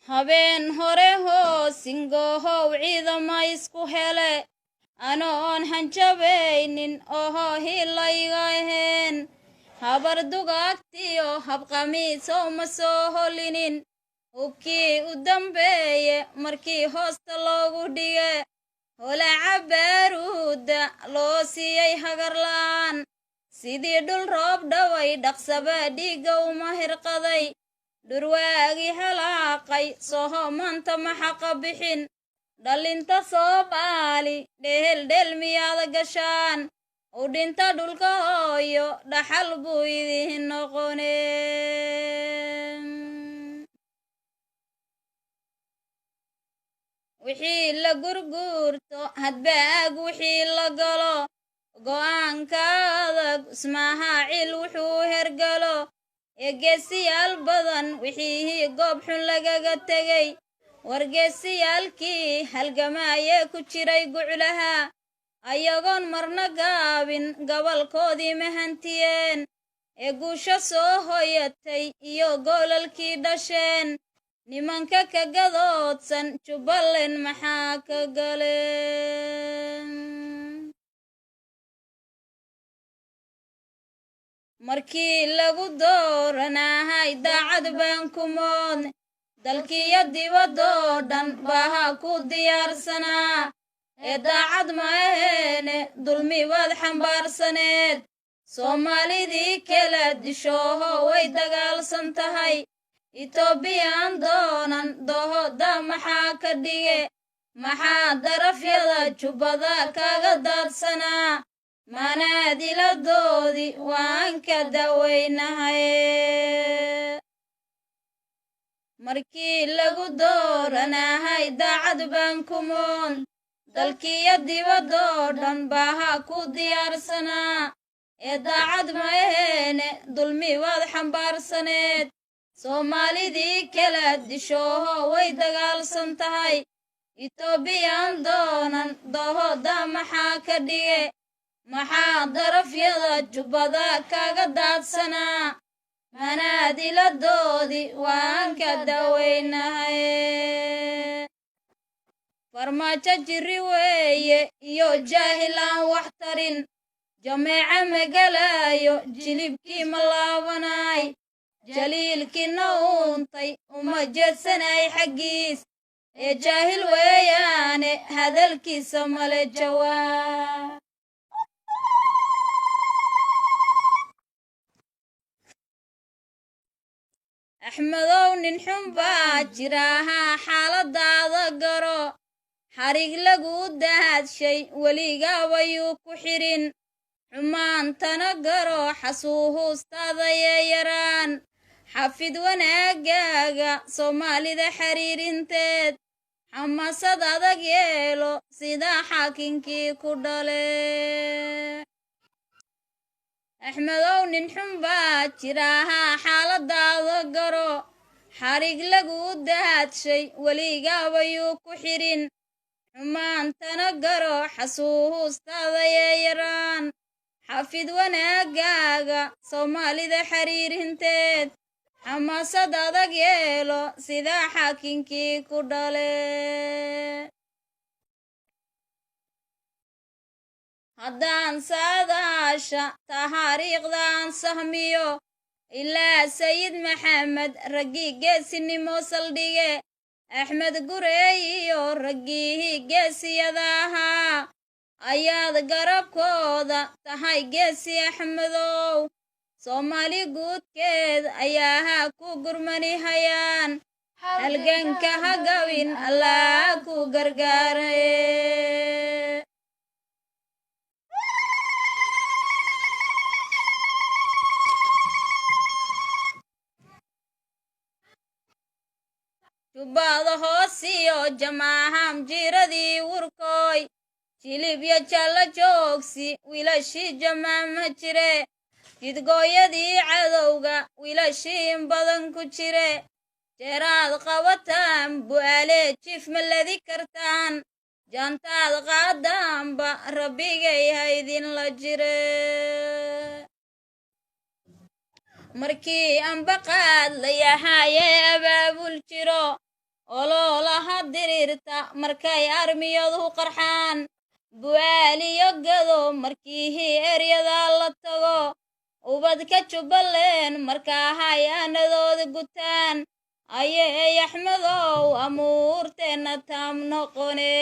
habeen hore hoosingohow ciidama isku hele anoon hanjabaynin oho hilayga ahayn habar dugaagtiyo habqamiisow ma soo holinin hubkii u dambeeye markii hoosta loogu dhige holaca baaruuda loo siiyey hagarla'aan sidii dhul roob dhaway dhaqsaba dhiigga uma hirqaday dhurwaagii halaaqay soho maanta maxaqa bixin dhalinta soomaali dheheldhel miyaada gashaan u dhinta dhulka hooyo dhaxal buu idiin noqone wixii la gurguurto hadbaag wixii la galo go'aanka adag ismaaciil wuxuu hergalo eegeesiyaal badan wixii goob xun lagaga tegay wargeesiyaalkii halgamaayee ku jiray guclaha ayagoon marna gaabin gobolkoodii mahantiyeen ee guusho soo hoyatay iyo goolalkii dhasheen nimanka ka gadoodsan jubbaland maxaa ka galeen markii lagu dooranahay daacad baan ku moodne dalkiiyo dibadoo dhan baaha ku diyaarsanaa ee daacad ma aheene dulmi waad xambaarsaneed soomaalidii kala dishooho way dagaalsan tahay etoobiyaan doonan dohoda maxaa ka dhige maxaa darafyada jubbada kaga daadsanaa manaadiladoodii waan ka dawaynahaye markii lagu dooranahay daacad baan ku mood dalkiiyo dibadoo dhan baaha ku diyaarsanaa ee daacad ma aheene dulmi waad xambaarsaneed soomaalidii kala dishooho way dagaalsan tahay etoobiyaan doonan dohoda maxaa ka dhige maxaa darafyada jubbada kaga daadsanaa manaadiladoodii waan ka dawaynahaye farmaajo jiri weeye iyo jaahil aan wax tarin jameeca magalaayo jilibkii ma laabanay jaliilkiina uuntay uma jeedsanay xaggiis ee jaahil weeyaane hadalkiisa male jawaab axmedow nin xun baa jiraahaa xaaladaada garo xarig lagu daadshay weligaabayuu ku xidhin xumaantana garo xasuuhuustaada yee yaraan xafid wanaagaaga soomaalida xiriirinteed xamasad adag yeelo sidaa xaakinkii ku dhale axmedow nin xun baa jiraahaa xaaladaada garo xarig lagu daadshay weligaabayuu ku xidhin xumaantana garo xasuuhuustaada yee yaraan xafid wanaagaaga soomaalida xiriirinteed xamasad adag yeelo sidaa xaakinkii ku dhale haddaan saadaasha tahaariikhdan sahmiyo ilaa sayid maxamed raggii geesinimo saldhige axmed gureey iyo raggii geesiyada ahaa ayaad garabkooda tahay geesi axmedow soomaali guudkeed ayaaha ku gurmanihayaan halganka ha gabin allaa ku gargaaraye jubbada hoosiyo jamaaham jiradii wurkooy jilibyo jalla joogsi wiilashii jamaama jire jidgooyadii cadowga wiilashii in badan ku jire jeeraad qabataan bu'aalee jiif ma ladi kartaan jaantaad qaadaanba rabbigay haydinla jire markii anbaqaad la yahaayee abaabul jiro ololaha diriirta markay armiyadu qarxaan bu'aaliyo gado markii eryada la tago ubadka Jubbaland markaa hayaanadooda gutaan ayay axmedow amuurteena taam noqone